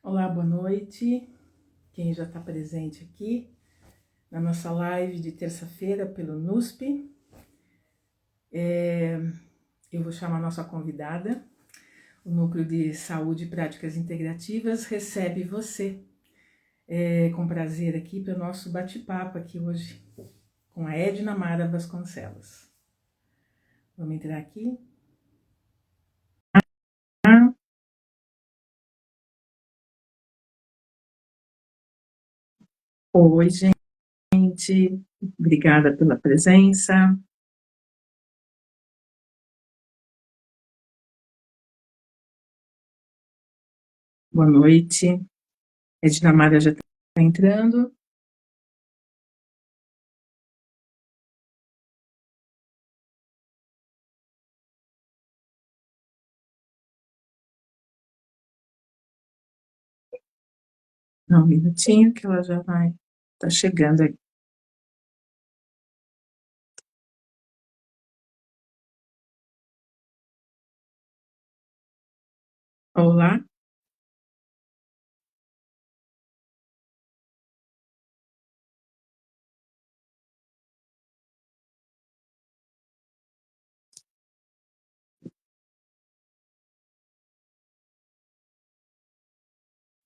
Olá, boa noite. Quem já está presente aqui na nossa live de terça-feira pelo NUSP. Eu vou chamar a nossa convidada. O Núcleo de Saúde e Práticas Integrativas recebe você com prazer aqui para o nosso bate-papo aqui hoje com a Edna Mara Vasconcelos. Vamos entrar aqui. Oi, gente. Obrigada pela presença. Boa noite. Edna Mara já está entrando. Um minutinho que ela já vai. Está chegando aí. Olá.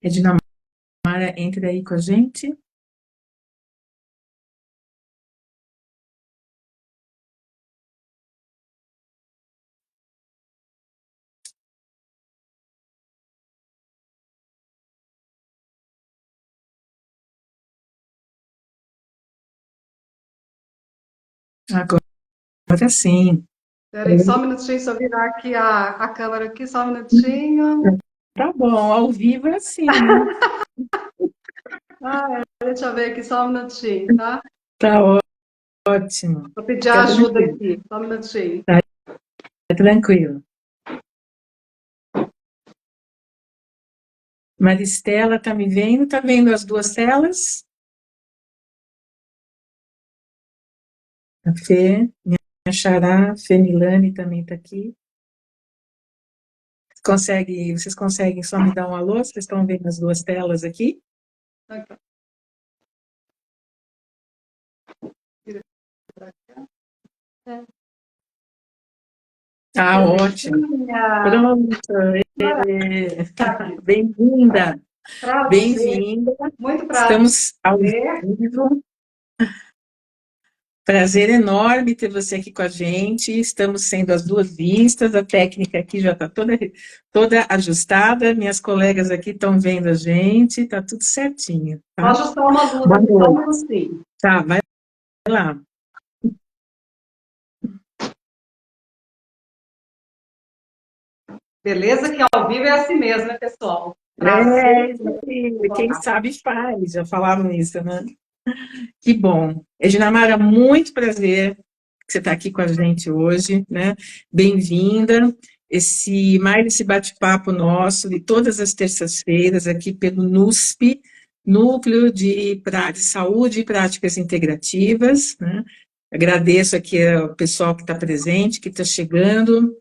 Edna Mara, entra aí com a gente. Agora sim. Peraí, só um minutinho, só virar aqui a câmera aqui, só um minutinho. Tá bom, ao vivo é assim, né? Deixa eu ver aqui, só um minutinho, tá? Tá ótimo. Vou pedir Fica ajuda tranquilo. aqui, só um minutinho. Tá tranquilo. Maristela, tá me vendo? Tá vendo as duas telas? A Fê, minha xará, Fê Milani também tá aqui. Vocês conseguem só me dar um alô? Vocês estão vendo as duas telas aqui? Aqui. Vira pra cá. Ah, ótimo. Pronto. Bem-vinda. Prazer, Bem-vinda. muito prazer. Estamos ao vivo. Prazer enorme ter você aqui com a gente. Estamos sendo as duas vistas, a técnica aqui já está toda ajustada. Minhas colegas aqui estão vendo a gente, está tudo certinho. Tá? Vou ajustar uma luz Boa aqui, só um noite. minutinho. Tá, vai lá. Beleza que ao vivo é assim mesmo, né, pessoal? Prazer. Quem sabe faz, já falavam isso, né? Que bom. Edinamara, muito prazer que você está aqui com a gente hoje, né? Bem-vinda. Mais esse bate-papo nosso de todas as terças-feiras aqui pelo NUSP, Núcleo de Saúde e Práticas Integrativas, né? Agradeço aqui ao pessoal que está presente, que está chegando.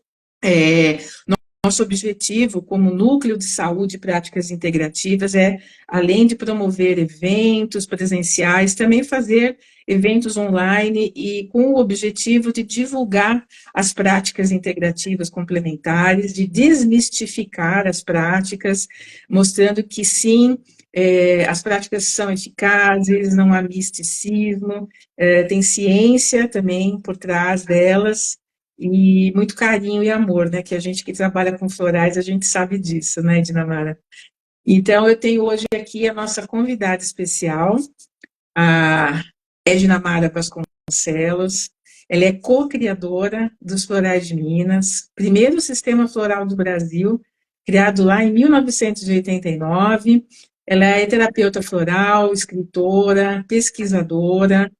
Nosso objetivo como Núcleo de Saúde e Práticas Integrativas é, além de promover eventos presenciais, também fazer eventos online e com o objetivo de divulgar as práticas integrativas complementares, de desmistificar as práticas, mostrando que sim, as práticas são eficazes, não há misticismo, tem ciência também por trás delas, e muito carinho e amor, né, que a gente que trabalha com florais, a gente sabe disso, né, Dinamara? Então, eu tenho hoje aqui a nossa convidada especial, a Ednamara Vasconcelos. Ela é co-criadora dos Florais de Minas, primeiro sistema floral do Brasil, criado lá em 1989. Ela é terapeuta floral, escritora, pesquisadora,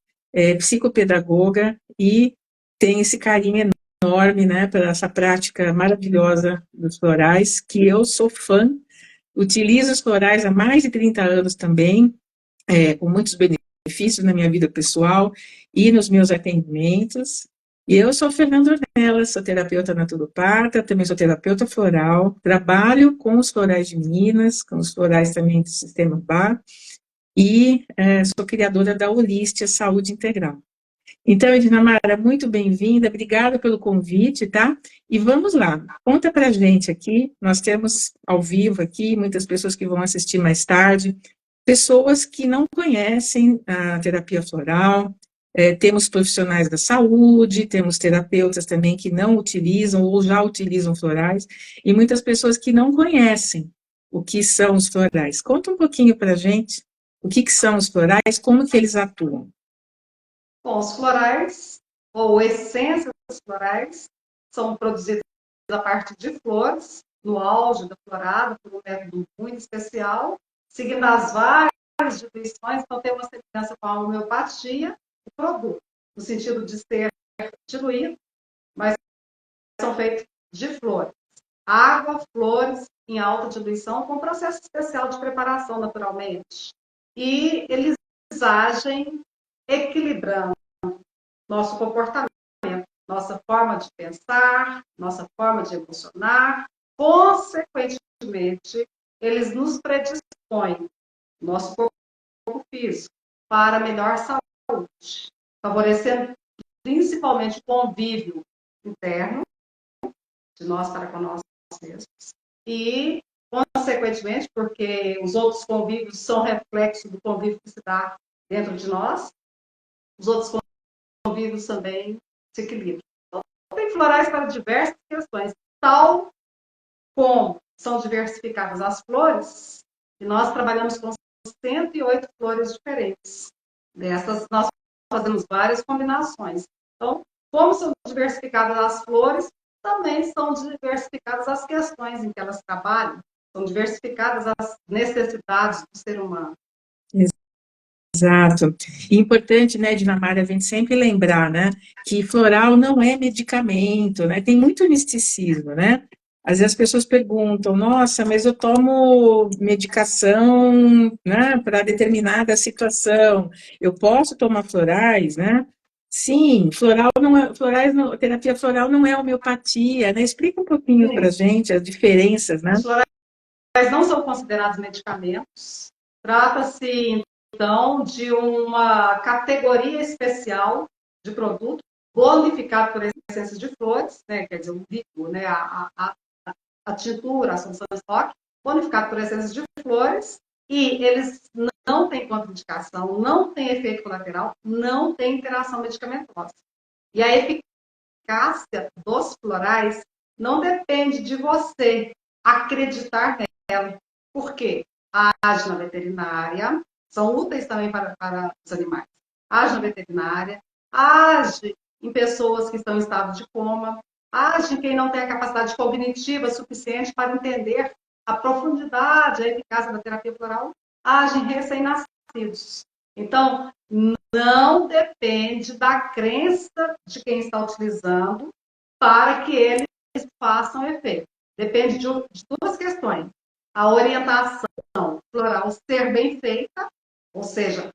psicopedagoga e tem esse carinho enorme, né, para essa prática maravilhosa dos florais, que eu sou fã, utilizo os florais há mais de 30 anos também, com muitos benefícios na minha vida pessoal e nos meus atendimentos. E eu sou Fernanda Ornelas, sou terapeuta naturopata, também sou terapeuta floral, trabalho com os florais de Minas, com os florais também do Sistema Bar, e sou criadora da Holistia Saúde Integral. Então, Edinamara, muito bem-vinda, obrigada pelo convite, tá? E vamos lá, conta pra gente aqui, nós temos ao vivo aqui, muitas pessoas que vão assistir mais tarde, pessoas que não conhecem a terapia floral, temos profissionais da saúde, temos terapeutas também que não utilizam ou já utilizam florais, e muitas pessoas que não conhecem o que são os florais. Conta um pouquinho pra gente o que são os florais, como que eles atuam. Bom, os florais, ou essências florais, são produzidas a partir de flores, no auge da florada, por um método muito especial, seguindo as várias instituições, então tem uma semelhança com a homeopatia, o produto, no sentido de ser diluído, mas são feitos de flores. Água, flores em alta diluição, com processo especial de preparação naturalmente. E eles agem equilibrando nosso comportamento, nossa forma de pensar, nossa forma de emocionar. Consequentemente, eles nos predispõem, nosso corpo físico, para melhor saúde, favorecendo principalmente o convívio interno de nós para com nós mesmos e, consequentemente, porque os outros convívios são reflexo do convívio que se dá dentro de nós, os outros convívios também se equilibram. Então, tem florais para diversas questões, tal como são diversificadas as flores, e nós trabalhamos com 108 flores diferentes. Dessas, nós fazemos várias combinações. Então, como são diversificadas as flores, também são diversificadas as questões em que elas trabalham, são diversificadas as necessidades do ser humano. Exato. E importante, né, Dinamarca, a gente sempre lembrar, né, que floral não é medicamento, né, tem muito misticismo, né? Às vezes as pessoas perguntam, nossa, mas eu tomo medicação, né, para determinada situação, eu posso tomar florais, né? Sim, floral não é, florais não, terapia floral não é homeopatia, né? Explica um pouquinho para a gente as diferenças, né? Os florais não são considerados medicamentos, trata-se então, de uma categoria especial de produto, bonificado por essências de flores, né, quer dizer, o líquido, né, a tintura, a solução de estoque, bonificado por essências de flores, e eles não têm contraindicação, não têm efeito colateral, não têm interação medicamentosa. E a eficácia dos florais não depende de você acreditar nela. Por quê? Age na veterinária, são úteis também para os animais. Age na veterinária, age em pessoas que estão em estado de coma, age em quem não tem a capacidade cognitiva suficiente para entender a profundidade, a eficácia da terapia floral, age em recém-nascidos. Então, não depende da crença de quem está utilizando para que eles façam efeito. Depende de duas questões. A orientação floral ser bem feita, ou seja,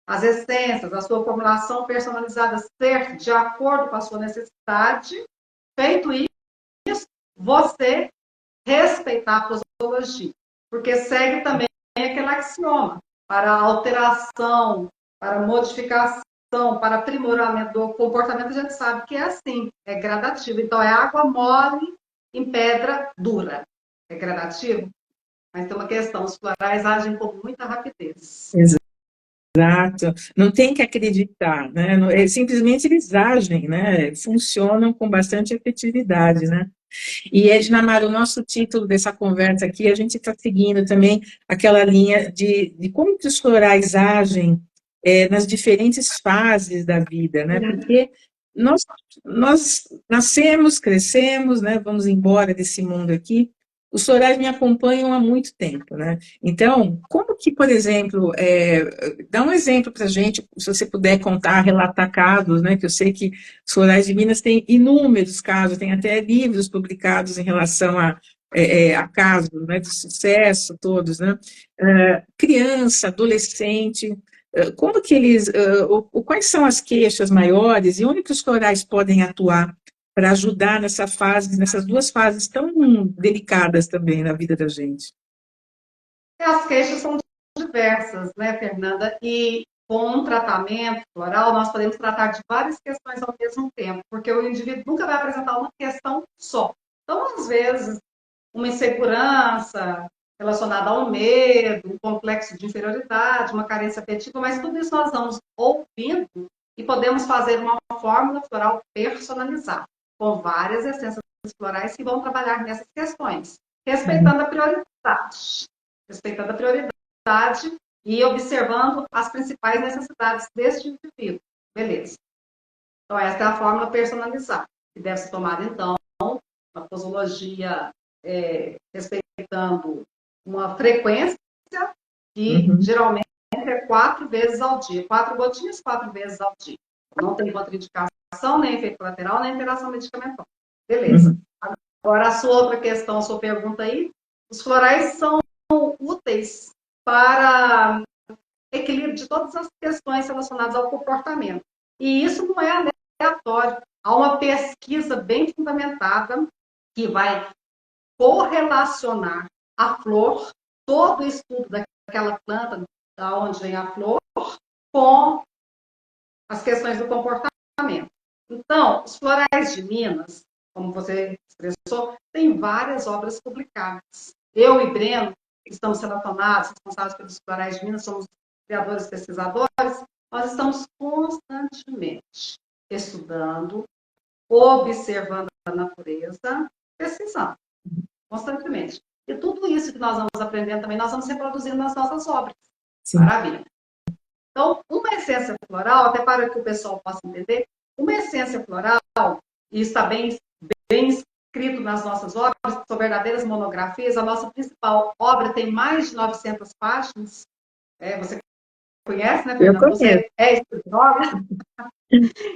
as essências, a sua formulação personalizada ser de acordo com a sua necessidade. Feito isso, você respeitar a posologia, porque segue também aquele axioma para alteração, para modificação, para aprimoramento do comportamento, a gente sabe que é assim, é gradativo. Então, é água mole em pedra dura. É gradativo? Mas tem uma questão, os florais agem com muita rapidez. Exato, não tem que acreditar, né? Simplesmente eles agem, né? Funcionam com bastante efetividade, né? E, Ednamara, o nosso título dessa conversa aqui, a gente está seguindo também aquela linha de como que os florais agem nas diferentes fases da vida, né? Porque nós nascemos, crescemos, né? Vamos embora desse mundo aqui, os florais me acompanham há muito tempo, né? Então, como que, por exemplo, dá um exemplo para a gente, se você puder contar, relatar casos, né? Que eu sei que os florais de Minas têm inúmeros casos, tem até livros publicados em relação a casos, né, de sucesso, todos, né? Criança, adolescente, como que eles, quais são as queixas maiores e onde que os florais podem atuar para ajudar nessa fase, nessas duas fases tão delicadas também na vida da gente? As queixas são diversas, né, Fernanda? E com um tratamento floral, nós podemos tratar de várias questões ao mesmo tempo, porque o indivíduo nunca vai apresentar uma questão só. Então, às vezes, uma insegurança relacionada ao medo, um complexo de inferioridade, uma carência afetiva, mas tudo isso nós vamos ouvindo e podemos fazer uma fórmula floral personalizada, com várias essências florais que vão trabalhar nessas questões, respeitando a prioridade. Respeitando a prioridade e observando as principais necessidades deste indivíduo. Beleza. Então, essa é a fórmula personalizada, que deve ser tomada, então, uma posologia respeitando uma frequência que geralmente é 4 vezes ao dia. 4 gotinhas, 4 vezes ao dia. Não tem contraindicação, nem efeito colateral, nem interação medicamentosa. Beleza. Agora, a sua outra questão, a sua pergunta aí. Os florais são úteis para equilíbrio de todas as questões relacionadas ao comportamento. E isso não é aleatório. Há uma pesquisa bem fundamentada que vai correlacionar a flor, todo o estudo daquela planta, da onde vem a flor, com as questões do comportamento. Então, os florais de Minas, como você expressou, tem várias obras publicadas. Eu e Breno, que estamos relacionados, responsáveis pelos florais de Minas, somos criadores e pesquisadores, nós estamos constantemente estudando, observando a natureza, pesquisando, constantemente. E tudo isso que nós vamos aprendendo também, nós vamos reproduzindo nas nossas obras. Sim. Maravilha. Então, uma essência floral, até para que o pessoal possa entender, uma essência floral, e está bem escrito nas nossas obras, são verdadeiras monografias, a nossa principal obra tem mais de 900 páginas, você conhece, né, Fernanda? Você é escritora.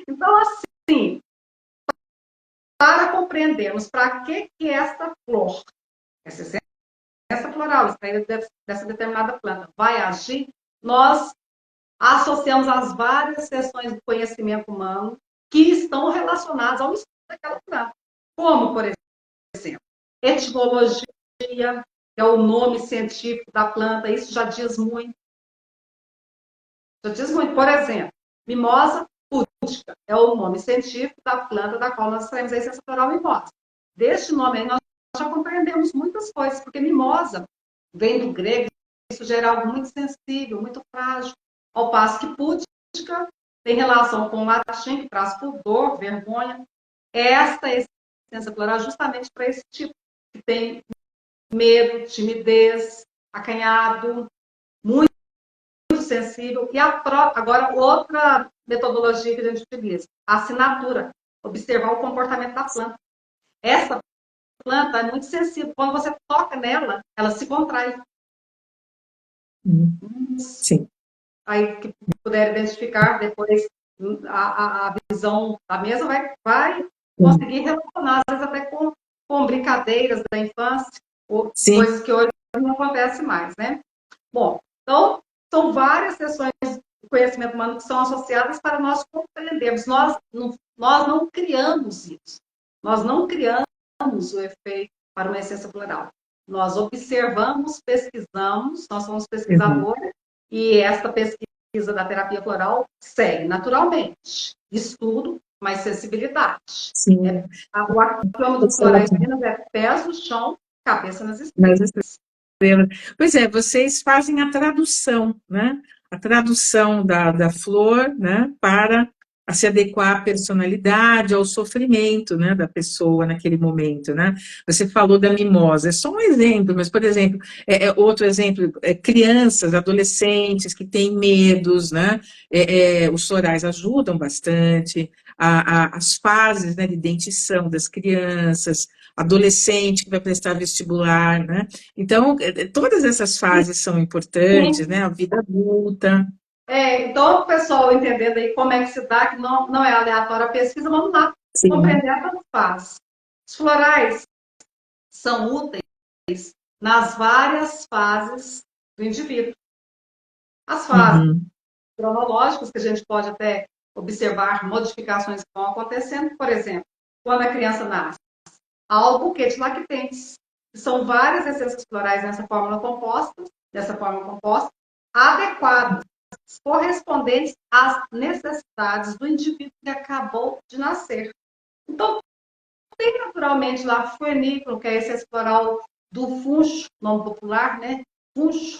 Então, assim, para compreendermos para que esta flor, essa essência floral, extraída dessa determinada planta, vai agir, nós associamos as várias seções do conhecimento humano que estão relacionadas ao estudo daquela planta. Como, por exemplo, etimologia, que é o nome científico da planta, isso já diz muito. Já diz muito. Por exemplo, mimosa púdica é o nome científico da planta da qual nós extraímos a essência floral mimosa. Deste nome aí, nós já compreendemos muitas coisas, porque mimosa vem do grego, isso gera algo muito sensível, muito frágil, ao passo que púdica tem relação com o latim, que traz pudor, vergonha. Esta essência floral é justamente para esse tipo, que tem medo, timidez, acanhado, muito sensível. E agora, outra metodologia que a gente utiliza, a assinatura, observar o comportamento da planta. Essa planta é muito sensível. Quando você toca nela, ela se contrai. Sim. Aí, que puder identificar, depois a visão da mesa vai conseguir relacionar, às vezes até com brincadeiras da infância, ou coisas que hoje não acontecem mais, né? Bom, então, são várias sessões do conhecimento humano que são associadas para nós compreendermos. Nós não criamos isso. Nós não criamos o efeito para uma essência floral. Nós observamos, pesquisamos, nós somos pesquisadores, e essa pesquisa da terapia floral segue naturalmente. Estudo, mas sensibilidade. Sim. O axioma do florais de Minas é pés no chão, cabeça nas estrelas. Pois é, vocês fazem a tradução, né? A tradução da flor, né? Para se adequar à personalidade, ao sofrimento, né? Da pessoa naquele momento, né? Você falou da mimosa, é só um exemplo, mas, por exemplo, outro exemplo, crianças, adolescentes que têm medos, né? Os florais ajudam bastante, as fases, né, de dentição das crianças, adolescente que vai prestar vestibular, né? Então, todas essas fases são importantes, né? A vida adulta. Então, o pessoal entendendo aí como é que se dá, que não é aleatória a pesquisa, vamos lá compreender essas fases. Os florais são úteis nas várias fases do indivíduo. As fases cronológicos, que a gente pode até observar modificações que vão acontecendo. Por exemplo, quando a criança nasce, há o buquê de lactentes. São várias essências florais dessa fórmula composta, adequadas, correspondentes às necessidades do indivíduo que acabou de nascer. Então, tem naturalmente lá fuenículo, que é a essência floral do funcho, nome popular, né? Funcho,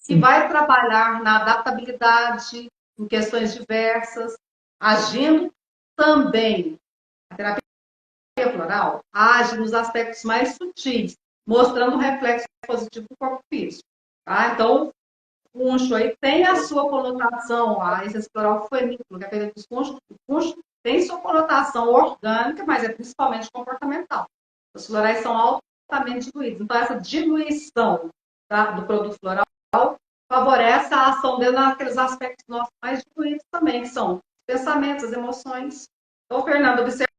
que vai trabalhar na adaptabilidade, em questões diversas, agindo também. A terapia floral age nos aspectos mais sutis, mostrando o reflexo positivo do corpo físico. Tá? Então, o funcho aí tem a sua conotação, a essência floral fuenículo, que é feita dos funchos, o funcho tem sua conotação orgânica, mas é principalmente comportamental. Os florais são altamente diluídos. Então, essa diluição, tá, do produto floral favorece a ação dele naqueles aspectos nossos mais diluídos também, que são os pensamentos, as emoções. Então, Fernando, observe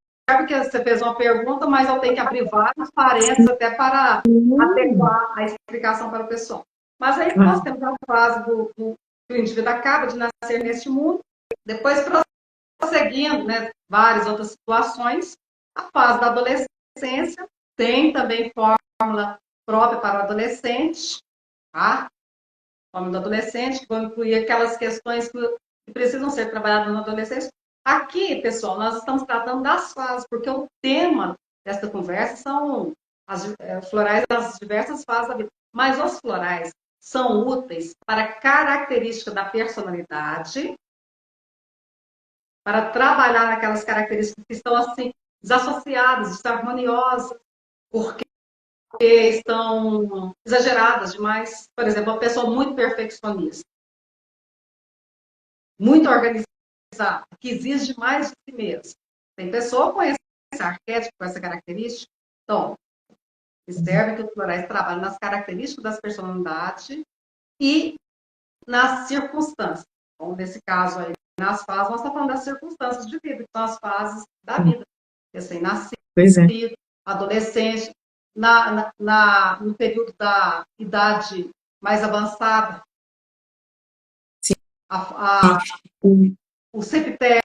que você fez uma pergunta, mas eu tenho que abrir vários parênteses até para adequar a explicação para o pessoal. Mas aí nós temos a fase que o indivíduo acaba de nascer neste mundo, depois prosseguindo, né, várias outras situações, a fase da adolescência tem também fórmula própria para o adolescente, tá? Fórmula do adolescente, que vão incluir aquelas questões que precisam ser trabalhadas na adolescência. Aqui, pessoal, nós estamos tratando das fases, porque o tema desta conversa são as florais das diversas fases da vida. Mas os florais são úteis para característica da personalidade, para trabalhar naquelas características que estão assim desassociadas, desarmoniosas, porque estão exageradas demais. Por exemplo, uma pessoa muito perfeccionista, muito organizada, que exige mais de si mesma. Tem pessoa com esse arquétipo, com essa característica. Então, observe que os florais trabalham nas características das personalidades e nas circunstâncias. Então, nesse caso aí, nas fases, nós estamos falando das circunstâncias de vida, que são as fases da vida. Recém-nascido, adolescente, no período da idade mais avançada, o septerno.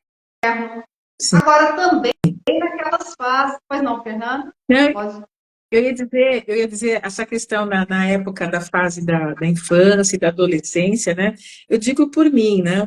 Agora, também naquelas fases, pois não, Fernanda? Pode... Eu ia dizer, essa questão na época da fase da infância e da adolescência, né? Eu digo por mim, né?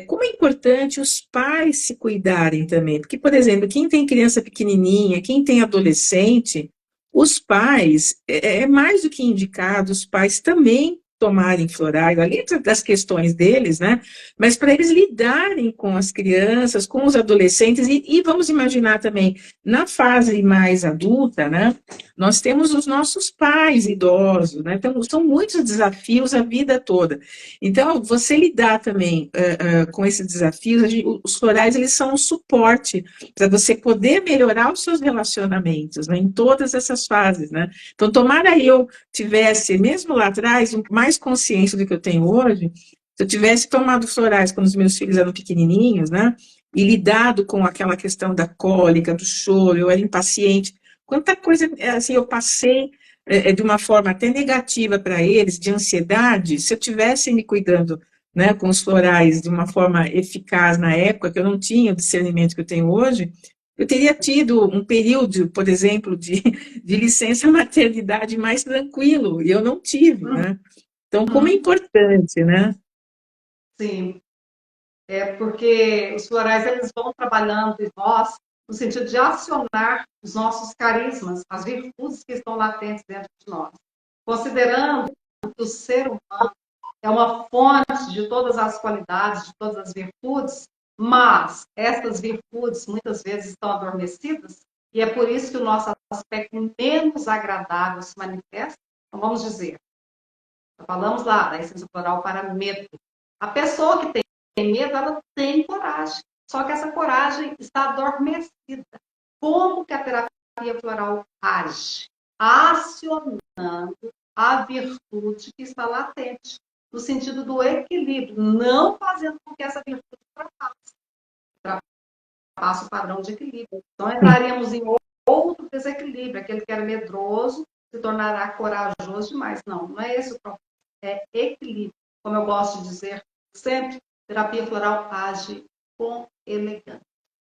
Como é importante os pais se cuidarem também. Porque, por exemplo, quem tem criança pequenininha, quem tem adolescente, os pais, é mais do que indicado, os pais também tomarem florais, além das questões deles, né? Mas para eles lidarem com as crianças, com os adolescentes, e vamos imaginar também, na fase mais adulta, né? Nós temos os nossos pais idosos, né? Então, são muitos desafios a vida toda. Então, você lidar também com esses desafios, os florais, eles são um suporte para você poder melhorar os seus relacionamentos, né? Em todas essas fases, né? Então, tomara eu tivesse, mesmo lá atrás, mais consciência do que eu tenho hoje, se eu tivesse tomado florais quando os meus filhos eram pequenininhos, né? E lidado com aquela questão da cólica, do choro, eu era impaciente. Quanta coisa assim eu passei de uma forma até negativa para eles, de ansiedade, se eu tivesse me cuidando, né, com os florais de uma forma eficaz na época, que eu não tinha o discernimento que eu tenho hoje, eu teria tido um período, por exemplo, de licença maternidade mais tranquilo, e eu não tive, né? Então, como é importante, né? Sim, porque os florais eles vão trabalhando em nós no sentido de acionar os nossos carismas, as virtudes que estão latentes dentro de nós. Considerando que o ser humano é uma fonte de todas as qualidades, de todas as virtudes, mas essas virtudes muitas vezes estão adormecidas, e é por isso que o nosso aspecto menos agradável se manifesta. Então, vamos dizer, falamos lá da essência floral para medo. A pessoa que tem medo, ela tem coragem, só que essa coragem está adormecida. Como que a terapia floral age? Acionando a virtude que está latente, no sentido do equilíbrio, não fazendo com que essa virtude ultrapasse o padrão de equilíbrio. Então, entraríamos em outro desequilíbrio, aquele que era medroso se tornará corajoso demais. Não, não é esse o problema. É equilíbrio. Como eu gosto de dizer, sempre, terapia floral age com elegância.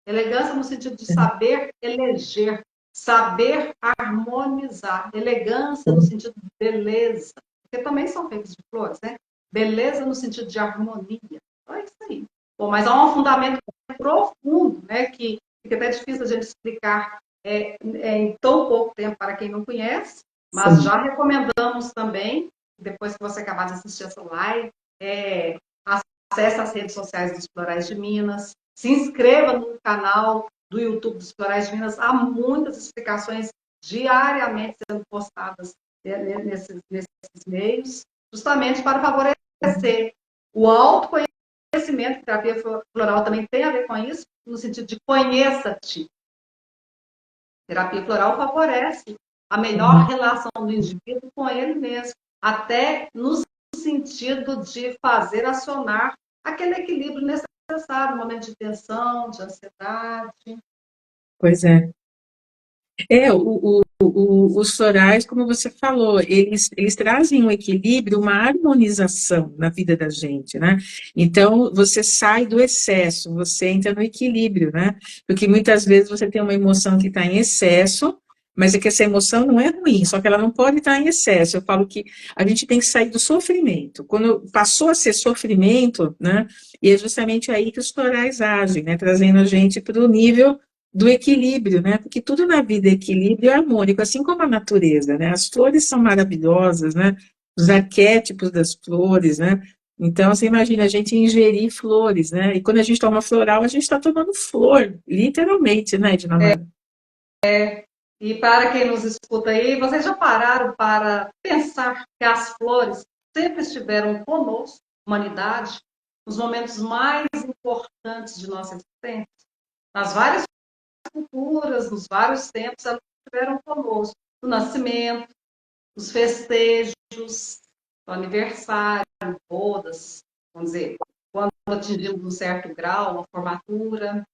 Elegância no sentido de saber eleger, saber harmonizar. Elegância no sentido de beleza, porque também são feitos de flores, né? Beleza no sentido de harmonia. Então é isso aí. Bom, mas há um fundamento profundo, né, que fica até difícil a gente explicar em tão pouco tempo para quem não conhece, mas Sim. já recomendamos também, depois que você acabar de assistir essa live, acesse as redes sociais dos Florais de Minas, se inscreva no canal do YouTube dos Florais de Minas, há muitas explicações diariamente sendo postadas nesses meios, justamente para favorecer o autoconhecimento, que a terapia floral também tem a ver com isso, no sentido de conheça-te. Terapia floral favorece a melhor relação do indivíduo com ele mesmo, até no sentido de fazer acionar aquele equilíbrio necessário, no momento de tensão, de ansiedade. Pois é. Os florais, como você falou, eles trazem um equilíbrio, uma harmonização na vida da gente, né? Então, você sai do excesso, você entra no equilíbrio, né? Porque muitas vezes você tem uma emoção que está em excesso, mas é que essa emoção não é ruim, só que ela não pode estar em excesso. Eu falo que a gente tem que sair do sofrimento. Quando passou a ser sofrimento, né? E é justamente aí que os florais agem, né? Trazendo a gente para o nível do equilíbrio, né? Porque tudo na vida é equilíbrio e harmônico, assim como a natureza, né? As flores são maravilhosas, né? Os arquétipos das flores, né? Então, você imagina a gente ingerir flores, né? E quando a gente toma floral, a gente está tomando flor, literalmente, né, Dinamarca? E para quem nos escuta aí, vocês já pararam para pensar que as flores sempre estiveram conosco, humanidade, nos momentos mais importantes de nossa existência? Nas várias culturas, nos vários tempos, elas estiveram conosco. No nascimento, nos festejos, no aniversário, bodas, vamos dizer, quando atingimos um certo grau, uma formatura,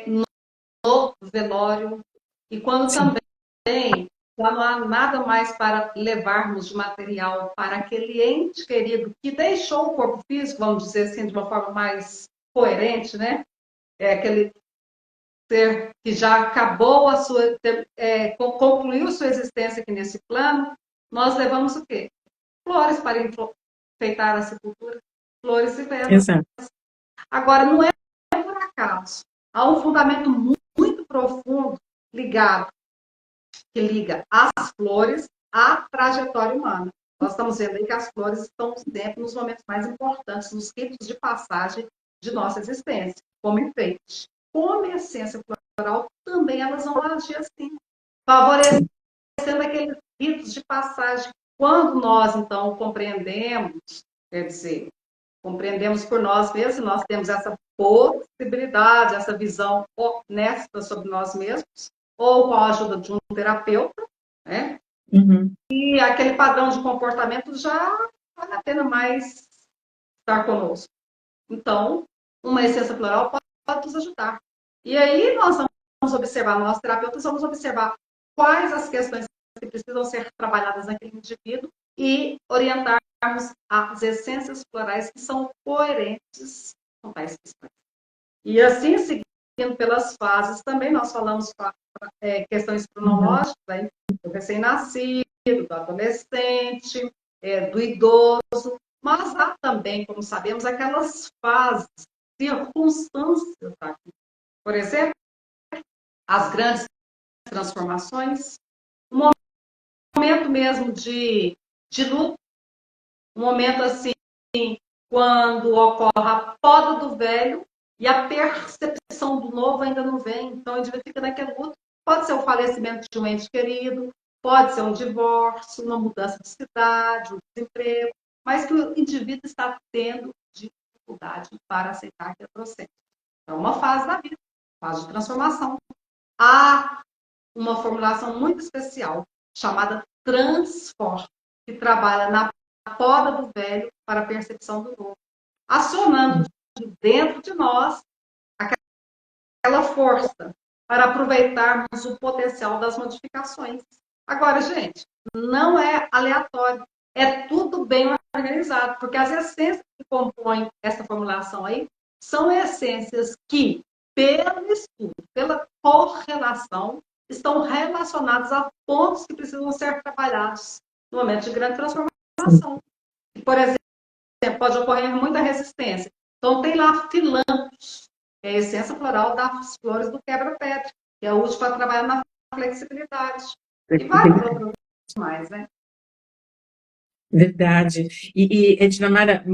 no velório, e quando Sim, também já não há nada mais para levarmos de material para aquele ente querido que deixou o corpo físico, vamos dizer assim, de uma forma mais coerente, né? Aquele ser que já acabou a sua, concluiu sua existência aqui nesse plano, nós levamos o quê? Flores para enfeitar a sepultura, flores e velas. exato. Agora, não é por acaso. Há um fundamento muito profundo ligado, que liga as flores à trajetória humana. Nós estamos vendo aí que as flores estão sempre nos momentos mais importantes, nos ritos de passagem de nossa existência, como enfeite. Como essência floral, também elas vão agir assim, favorecendo aqueles ritos de passagem. Quando nós, então, compreendemos, quer dizer, compreendemos por nós mesmos, nós temos essa possibilidade, essa visão honesta sobre nós mesmos, ou com a ajuda de um terapeuta, né? Uhum. E aquele padrão de comportamento já vale a pena mais estar conosco. Então, uma essência floral pode nos ajudar. E aí nós vamos observar, nós terapeutas vamos observar quais as questões que precisam ser trabalhadas naquele indivíduo e orientarmos as essências florais que são coerentes com tais questões. E assim, seguindo pelas fases, também nós falamos questões Uhum. cronológicas, né, do recém-nascido, do adolescente, do idoso, mas há também, como sabemos, aquelas fases, circunstâncias aqui. Por exemplo, as grandes transformações, um momento mesmo de luto, um momento assim, quando ocorre a poda do velho e a percepção do novo ainda não vem. Então, a gente fica naquele luto. Pode ser o falecimento de um ente querido, pode ser um divórcio, uma mudança de cidade, um desemprego, mas que o indivíduo está tendo dificuldade para aceitar aquele processo. É uma fase da vida, fase de transformação. Há uma formulação muito especial chamada Transform, que trabalha na poda do velho para a percepção do novo, acionando de dentro de nós aquela força para aproveitarmos o potencial das modificações. Agora, gente, não é aleatório, é tudo bem organizado, porque as essências que compõem essa formulação aí são essências que, pelo estudo, pela correlação, estão relacionadas a pontos que precisam ser trabalhados no momento de grande transformação. Por exemplo, pode ocorrer muita resistência. Então, tem lá filampos, que é a essência floral das flores do quebra-pedra, que é útil para trabalhar na flexibilidade. E vários outros mais, né? Verdade. Edinamara,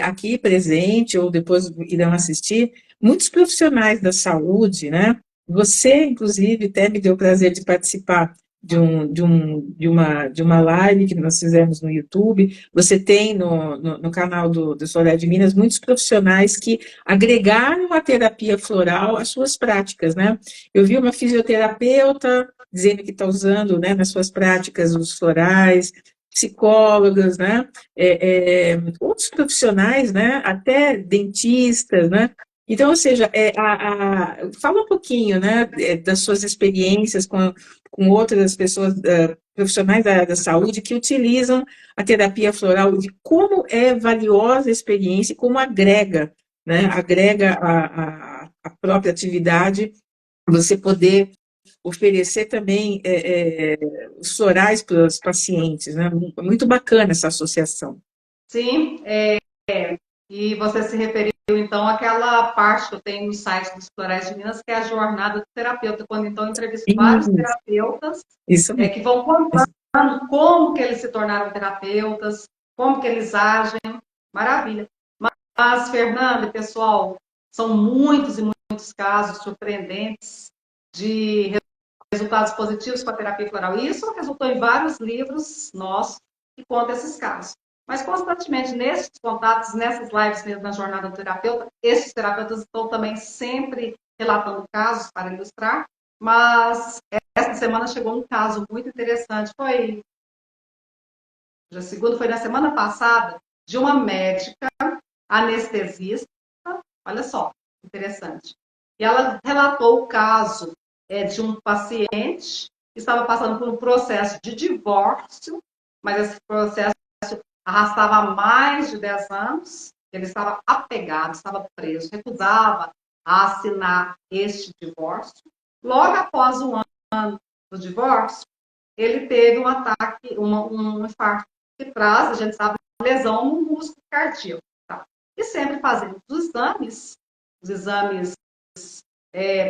aqui presente, ou depois irão assistir, muitos profissionais da saúde, né? Você, inclusive, até me deu o prazer de participar de uma live que nós fizemos no YouTube. Você tem no canal do Solar de Minas muitos profissionais que agregaram a terapia floral às suas práticas, né? Eu vi uma fisioterapeuta dizendo que está usando, né, nas suas práticas os florais, psicólogas, né? Outros profissionais, né? Até dentistas, né? Então, ou seja, fala um pouquinho, né, das suas experiências com outras pessoas, profissionais da área da saúde, que utilizam a terapia floral, de como é valiosa a experiência e como agrega, né, agrega a própria atividade, você poder oferecer também os florais para os pacientes, né? Muito bacana essa associação. Sim, e você se referiu, então, àquela parte que eu tenho no site dos Florais de Minas, que é a jornada do terapeuta, quando, então, eu entrevisto vários Isso, terapeutas isso mesmo. que vão contando como que eles se tornaram terapeutas, como que eles agem. Maravilha. Mas, Fernanda e pessoal, são muitos e muitos casos surpreendentes de resultados positivos com a terapia floral. E isso resultou em vários livros nossos que contam esses casos. Mas constantemente nesses contatos, nessas lives mesmo na jornada do terapeuta, esses terapeutas estão também sempre relatando casos para ilustrar. Mas essa semana chegou um caso muito interessante. Foi na semana passada, de uma médica anestesista. Olha só, interessante. E ela relatou o caso de um paciente que estava passando por um processo de divórcio, mas esse processo arrastava há mais de 10 anos. Ele estava apegado, estava preso, recusava a assinar este divórcio. Logo após um ano do divórcio, ele teve um ataque, um infarto que traz, a gente sabe, lesão no músculo cardíaco. Tá? E sempre fazendo os exames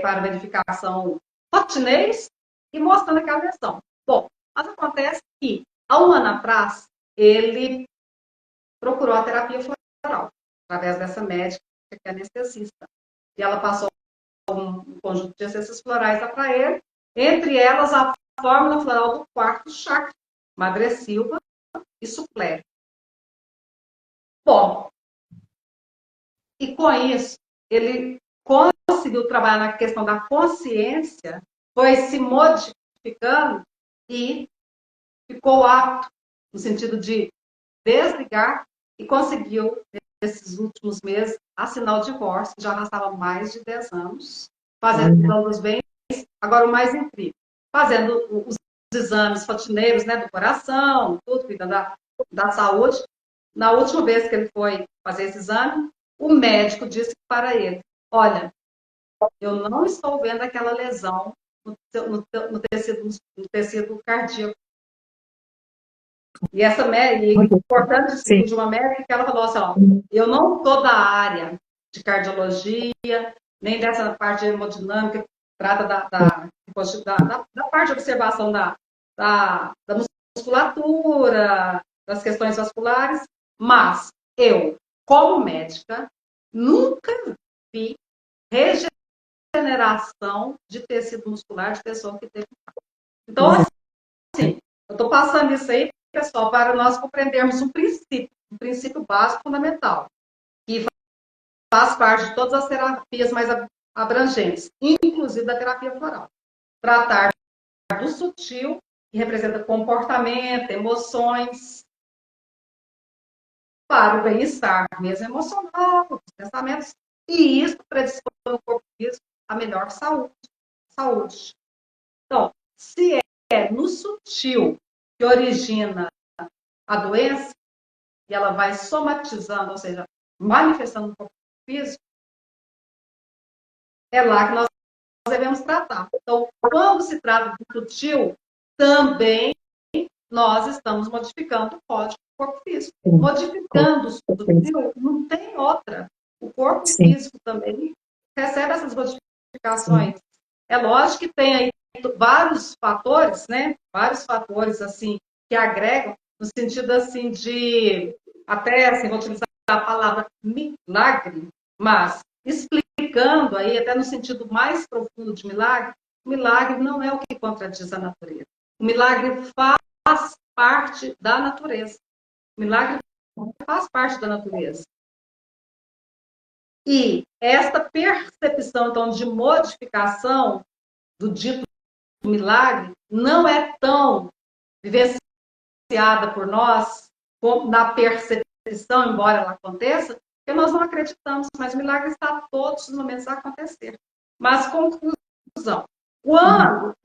para verificação rotineiros e mostrando aquela lesão. Bom, mas acontece que, há um ano atrás, ele procurou a terapia floral, através dessa médica que é anestesista. E ela passou um conjunto de essências florais para ele, entre elas a fórmula floral do quarto chakra, Madressilva e Suplé. Bom, e com isso, ele conseguiu trabalhar na questão da consciência, foi se modificando e ficou apto, no sentido de desligar, e conseguiu, nesses últimos meses, assinar o divórcio, que já arrastava mais de 10 anos, fazendo os bens. Agora, o mais incrível, fazendo os exames rotineiros, né, do coração, tudo, cuidando da saúde. Na última vez que ele foi fazer esse exame, o médico disse para ele: olha, eu não estou vendo aquela lesão no tecido cardíaco. E essa médica, importante estudo de uma médica, que ela falou assim: ó, eu não estou da área de cardiologia, nem dessa parte de hemodinâmica, que trata da parte de observação da musculatura, das questões vasculares, mas eu, como médica, nunca vi regeneração de tecido muscular de pessoa que teve. Então, assim, eu estou passando isso aí, pessoal, para nós compreendermos um princípio básico fundamental, que faz parte de todas as terapias mais abrangentes, inclusive da terapia floral. Tratar do sutil, que representa comportamento, emoções, para o bem-estar mesmo emocional, os pensamentos, e isso predispõe o corpo físico a melhor saúde. Então, se é no sutil que origina a doença, e ela vai somatizando, ou seja, manifestando no corpo físico, é lá que nós devemos tratar. Então, quando se trata do sutil, também nós estamos modificando o código do corpo físico. Modificando o sutil, não tem outra. O corpo físico também recebe essas modificações. É lógico que tem aí vários fatores, né? Vários fatores, assim, que agregam no sentido, assim, de... Até, assim, vou utilizar a palavra milagre, mas explicando aí, até no sentido mais profundo de milagre, o milagre não é o que contradiz a natureza. O milagre faz parte da natureza. O milagre faz parte da natureza. E esta percepção, então, de modificação do dito milagre não é tão vivenciada por nós como na percepção, embora ela aconteça, que nós não acreditamos, mas o milagre está todos os momentos a acontecer. Mas, conclusão, quando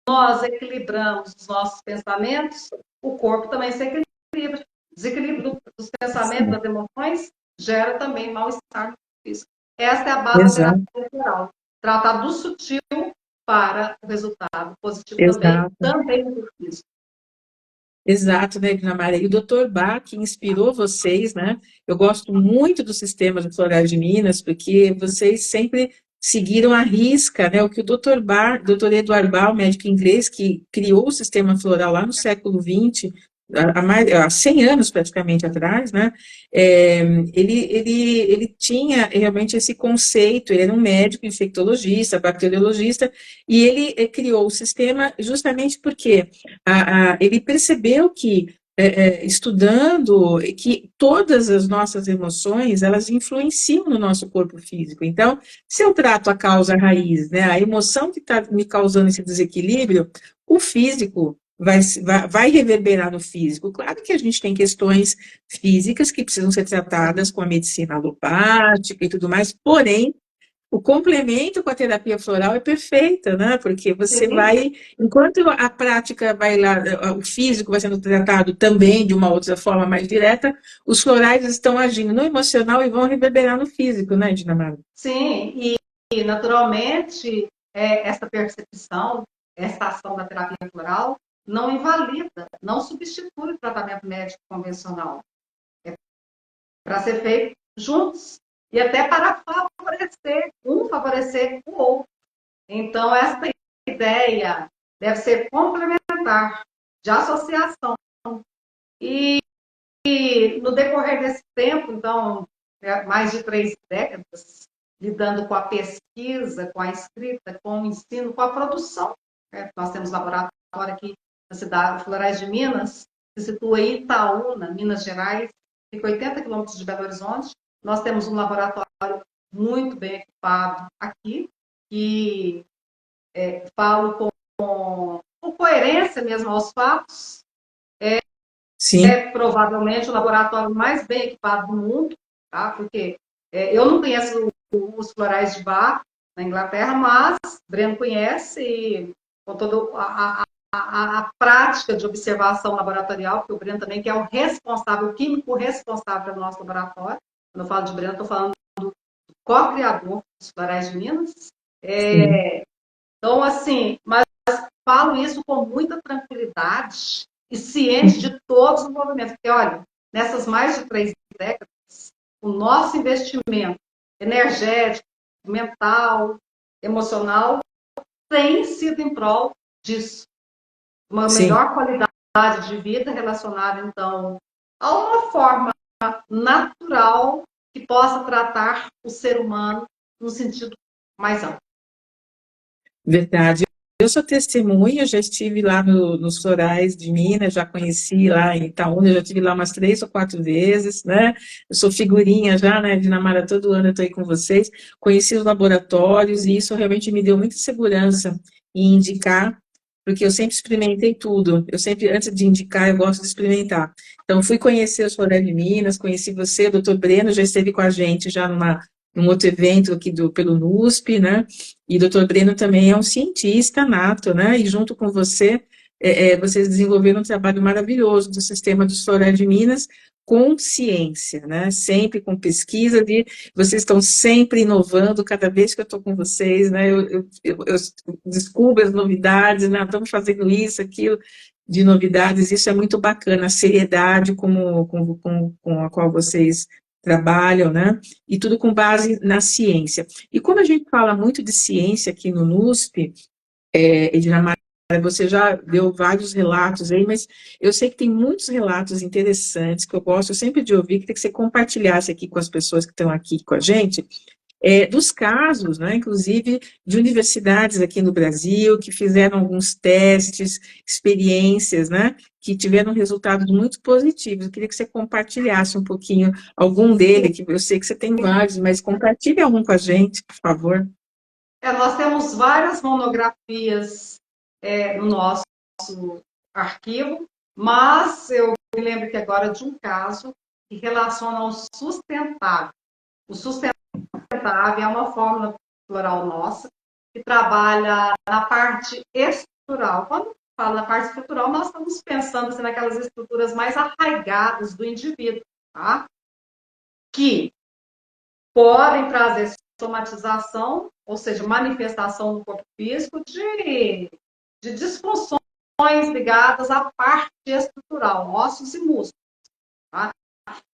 nós equilibramos os nossos pensamentos, o corpo também se equilibra. Desequilíbrio dos pensamentos, das emoções, gera também mal-estar físico. Essa é a base da terapia floral. Tratar do sutil para o resultado positivo também do físico. Exato, né, Dinamarca? E o Dr. Bach que inspirou vocês, né? Eu gosto muito do sistema de florais de Minas, porque vocês sempre seguiram à risca, né? O que o Dr. Edward Bach, médico inglês, que criou o sistema floral lá no século XX, há 100 anos praticamente atrás, né? Ele tinha realmente esse conceito, ele era um médico infectologista, bacteriologista, e ele criou o sistema justamente porque ele percebeu que, estudando, que todas as nossas emoções, elas influenciam no nosso corpo físico. Então, se eu trato a causa raiz, né, a emoção que está me causando esse desequilíbrio, o físico vai reverberar no físico. Claro que a gente tem questões físicas que precisam ser tratadas com a medicina alopática e tudo mais, porém, o complemento com a terapia floral é perfeita, né? Porque você vai, enquanto a prática vai lá, o físico vai sendo tratado também de uma outra forma mais direta, os florais estão agindo no emocional e vão reverberar no físico, né, Dinamarca? Sim, e naturalmente, essa percepção, essa ação da terapia floral não invalida, não substitui o tratamento médico convencional. É para ser feito juntos. E até para favorecer o outro. Então, essa ideia deve ser complementar, de associação. E no decorrer desse tempo, então, mais de 3 décadas, lidando com a pesquisa, com a escrita, com o ensino, com a produção. Nós temos laboratório aqui na cidade, Florais de Minas, que se situa em Itaúna, Minas Gerais, fica 80 quilômetros de Belo Horizonte. Nós temos um laboratório muito bem equipado aqui, que falo com coerência mesmo aos fatos. É provavelmente o laboratório mais bem equipado do mundo, tá? Porque eu não conheço os florais de Bach na Inglaterra, mas Breno conhece, e com toda a prática de observação laboratorial, porque o Breno também que é o responsável, o químico responsável pelo nosso laboratório. Quando eu falo de Breno, estou falando do co-criador dos Florais de Minas. Então, assim, mas falo isso com muita tranquilidade e ciente de todos os movimentos. Porque, olha, nessas mais de 3 décadas, o nosso investimento energético, mental, emocional, tem sido em prol disso. Uma melhor qualidade de vida relacionada, então, a uma forma natural que possa tratar o ser humano no sentido mais amplo. Verdade. Eu sou testemunha, já estive lá nos florais de Minas, já conheci lá em Itaúna, já estive lá umas 3 ou 4 vezes, né? Eu sou figurinha já, né, Dinamarca, todo ano eu estou aí com vocês. Conheci os laboratórios e isso realmente me deu muita segurança em indicar, porque eu sempre experimentei tudo. Eu sempre, antes de indicar, eu gosto de experimentar. Então, fui conhecer os florais de Minas, conheci você, o doutor Breno já esteve com a gente já num outro evento aqui pelo NUSP, né? E o doutor Breno também é um cientista nato, né? E junto com você vocês desenvolveram um trabalho maravilhoso do sistema dos florais de Minas com ciência, né? Sempre com pesquisa, e vocês estão sempre inovando, cada vez que eu estou com vocês, né? Eu descubro as novidades, né? Estamos fazendo isso, aquilo, de novidades, isso é muito bacana, a seriedade com a qual vocês trabalham, né? E tudo com base na ciência. E como a gente fala muito de ciência aqui no NUSP, Edinamara, você já deu vários relatos aí, mas eu sei que tem muitos relatos interessantes que eu gosto sempre de ouvir, que você compartilhasse aqui com as pessoas que estão aqui com a gente, dos casos, né, inclusive de universidades aqui no Brasil, que fizeram alguns testes, experiências, né, que tiveram resultados muito positivos. Eu queria que você compartilhasse um pouquinho algum dele, que eu sei que você tem vários, mas compartilhe algum com a gente, por favor. Nós temos várias monografias no nosso arquivo, mas eu me lembro que agora de um caso que relaciona ao sustentável. O sustentável é uma fórmula floral nossa que trabalha na parte estrutural. Quando fala na parte estrutural, nós estamos pensando assim, naquelas estruturas mais arraigadas do indivíduo, tá? Que podem trazer somatização, ou seja, manifestação no corpo físico de disfunções ligadas à parte estrutural, ossos e músculos. Tá?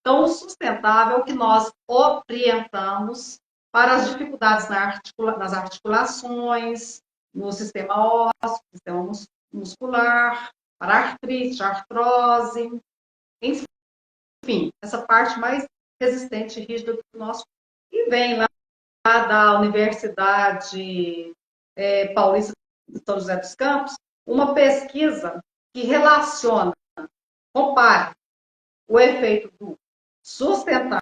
Então, o sustentável que nós orientamos para as dificuldades nas articulações, no sistema ósseo, sistema muscular, para artrite, artrose, enfim, essa parte mais resistente e rígida do nosso. E vem lá da Universidade Paulista de São José dos Campos uma pesquisa que relaciona, compara o efeito do sustentável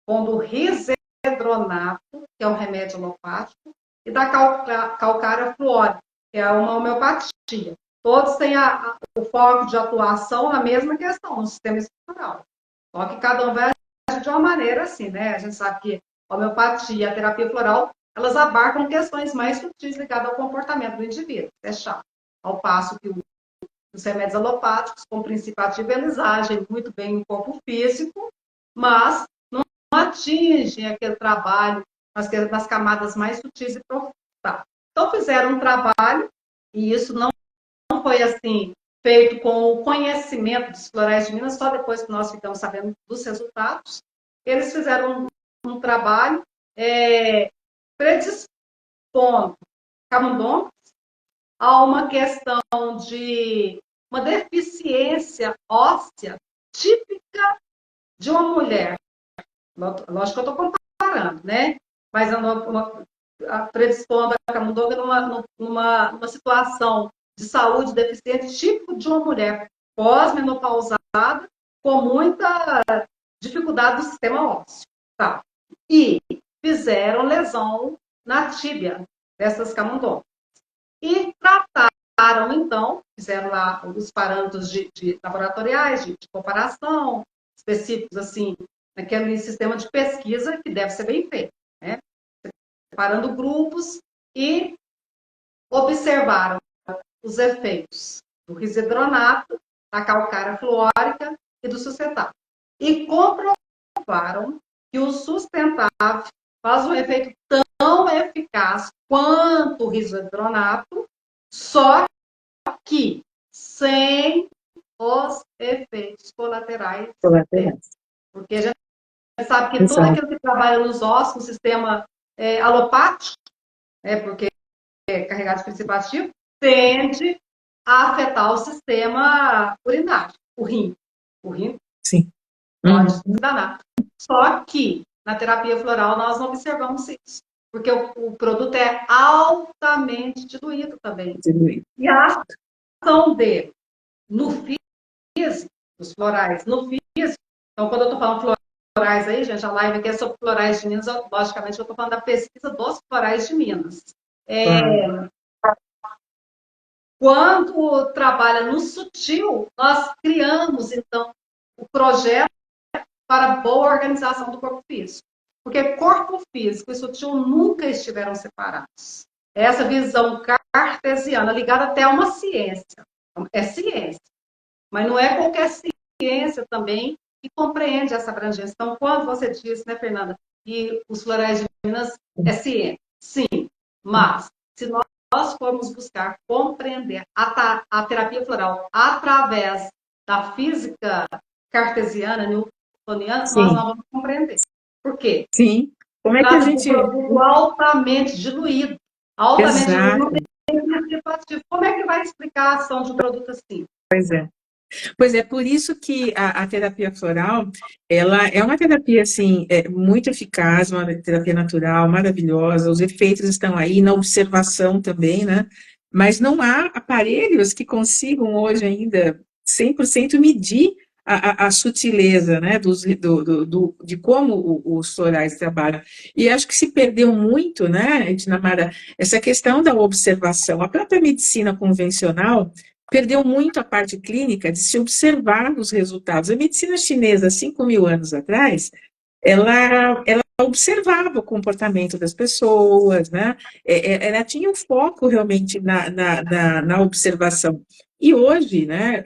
com do risedronato, que é um remédio alopático, e da calcária fluórica, que é uma homeopatia. Todos têm o foco de atuação na mesma questão, no sistema estrutural. Só que cada um vai agir de uma maneira assim, né? A gente sabe que a homeopatia e a terapia floral, elas abarcam questões mais sutis ligadas ao comportamento do indivíduo, é chato. Ao passo que os remédios alopáticos, com princípio ativo, eles agem muito bem no corpo físico, mas não atingem aquele trabalho nas camadas mais sutis e profundas. Então, fizeram um trabalho, e isso não foi assim feito com o conhecimento dos florais de Minas, só depois que nós ficamos sabendo dos resultados. Eles fizeram um trabalho predispondo camundongos a uma questão de uma deficiência óssea típica de uma mulher. Lógico que eu estou comparando, né? Mas predispondo a camundonga numa situação de saúde deficiente típico de uma mulher pós-menopausada com muita dificuldade do sistema ósseo. Tá? E fizeram lesão na tíbia dessas camundongas. E trataram, então, fizeram lá os parâmetros de laboratoriais, de comparação, específicos, assim, naquele sistema de pesquisa que deve ser bem feito, né? Separando grupos e observaram os efeitos do risedronato, da calcária fluórica e do sustentável. E comprovaram que o sustentável faz um efeito tão eficaz quanto o risedronato, só que sem os efeitos colaterais. Porque a gente sabe que tudo aquilo que trabalha nos ossos, no sistema alopático, porque é carregado de princípio ativo, tende a afetar o sistema urinário, o rim. O rim Sim. pode se danar. Só que na terapia floral nós não observamos isso, porque o produto é altamente diluído também. E a ação dele no físico, os florais, no físico, então quando eu estou falando florais aí, gente, a live aqui é sobre florais de Minas, logicamente eu estou falando da pesquisa dos florais de Minas. Quando trabalha no sutil, nós criamos, então, o projeto para boa organização do corpo físico. Porque corpo físico e sutil nunca estiveram separados. Essa visão cartesiana, ligada até a uma ciência. É ciência, mas não é qualquer ciência também que compreende essa abrangência. Então, quando você disse, né, Fernanda, que os florais de Minas é ciência, sim, mas se nós formos buscar compreender a terapia floral através da física cartesiana, newtoniana, nós Sim, não vamos compreender. Por quê? sim. Como é que a Trata de um gente... produto altamente diluído. Altamente diluído não Exato, tem princípio ativo. Como é que vai explicar a ação de um produto assim? pois é. Pois é, por isso que a terapia floral, ela é uma terapia, assim, muito eficaz, uma terapia natural, maravilhosa, os efeitos estão aí, na observação também, né? Mas não há aparelhos que consigam hoje ainda 100% medir a sutileza, né, de como os florais trabalham. E acho que se perdeu muito, né, Dinamara, essa questão da observação. A própria medicina convencional perdeu muito a parte clínica de se observar os resultados. A medicina chinesa, 5.000 anos atrás, ela observava o comportamento das pessoas, né? Ela tinha um foco realmente na observação. E hoje, né,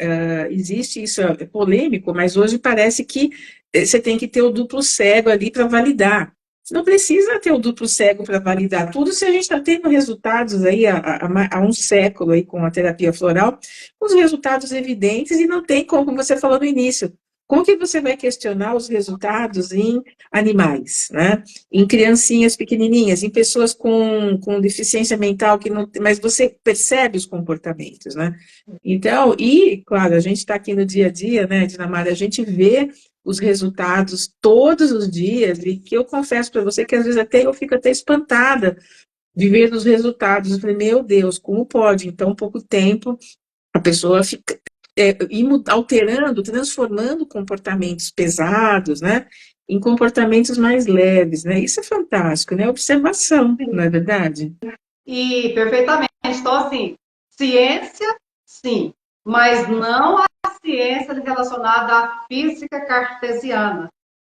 existe isso, é polêmico, mas hoje parece que você tem que ter o duplo cego ali para validar. Não precisa ter o duplo cego para validar tudo se a gente está tendo resultados aí há um século aí com a terapia floral, os resultados evidentes, e não tem como você falou no início. Como que você vai questionar os resultados em animais, né? Em criancinhas pequenininhas, em pessoas com deficiência mental, que não, mas você percebe os comportamentos, né? Então, e, claro, a gente está aqui no dia a dia, né, Dinamarca, a gente vê os resultados todos os dias, e que eu confesso para você que às vezes até eu fico até espantada de ver os resultados. Eu falei, meu Deus, como pode, em tão pouco tempo, a pessoa fica alterando, transformando comportamentos pesados, né, em comportamentos mais leves, né? Isso é fantástico, né? Observação, não é verdade? E perfeitamente. Então, assim, ciência, sim, mas não a ciência relacionada à física cartesiana,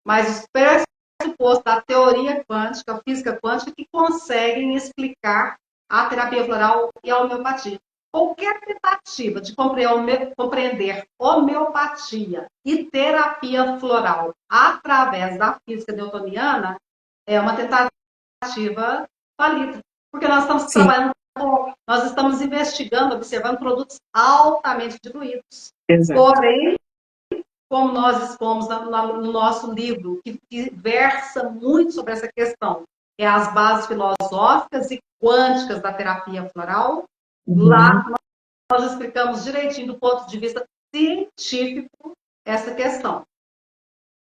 mas os pressupostos da teoria quântica, física quântica, que conseguem explicar a terapia floral e a homeopatia. Qualquer tentativa de compreender homeopatia e terapia floral através da física newtoniana é uma tentativa falida, porque nós estamos Sim, trabalhando, nós estamos investigando, observando produtos altamente diluídos. exato. Porém, como nós expomos no nosso livro, que versa muito sobre essa questão, é as bases filosóficas e quânticas da terapia floral, Uhum, lá nós explicamos direitinho do ponto de vista científico essa questão.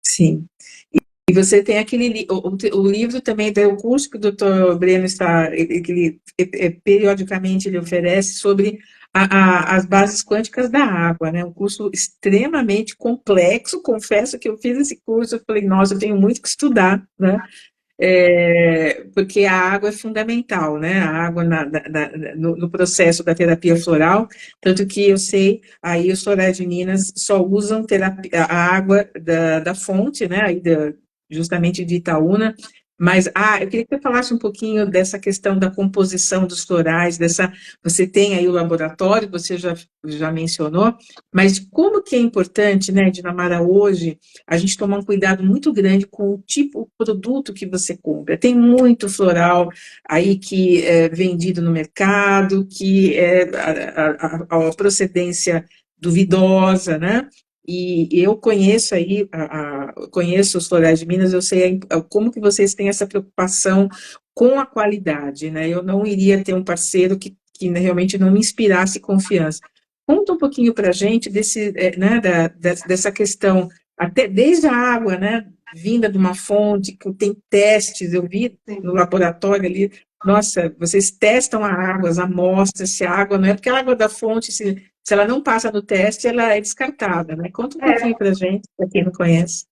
sim. E você tem aquele o livro também, o curso que o doutor Breno está, periodicamente ele oferece sobre as bases quânticas da água, né? Um curso extremamente complexo. Confesso que eu fiz esse curso, eu falei, nossa, eu tenho muito que estudar, né? Porque a água é fundamental, né? A água no processo da terapia floral, tanto que eu sei, aí os florais de Minas só usam a água da fonte, né? Aí justamente de Itaúna. Mas, eu queria que você falasse um pouquinho dessa questão da composição dos florais, você tem aí o laboratório, você já mencionou, mas como que é importante, né, Dinamara, hoje, a gente tomar um cuidado muito grande com o tipo, o produto que você compra. Tem muito floral aí que é vendido no mercado, que é a procedência duvidosa, né? E eu conheço aí, conheço os florais de Minas, eu sei como que vocês têm essa preocupação com a qualidade, né? Eu não iria ter um parceiro que realmente não me inspirasse confiança. Conta um pouquinho para a gente né, dessa questão, até desde a água, né, vinda de uma fonte, que tem testes, eu vi no Sim. laboratório ali, nossa, vocês testam a água, as amostras, se a água não é, porque a água da fonte, se ela não passa no teste, ela é descartada, né? Conta um pouquinho para a gente, para quem não conhece.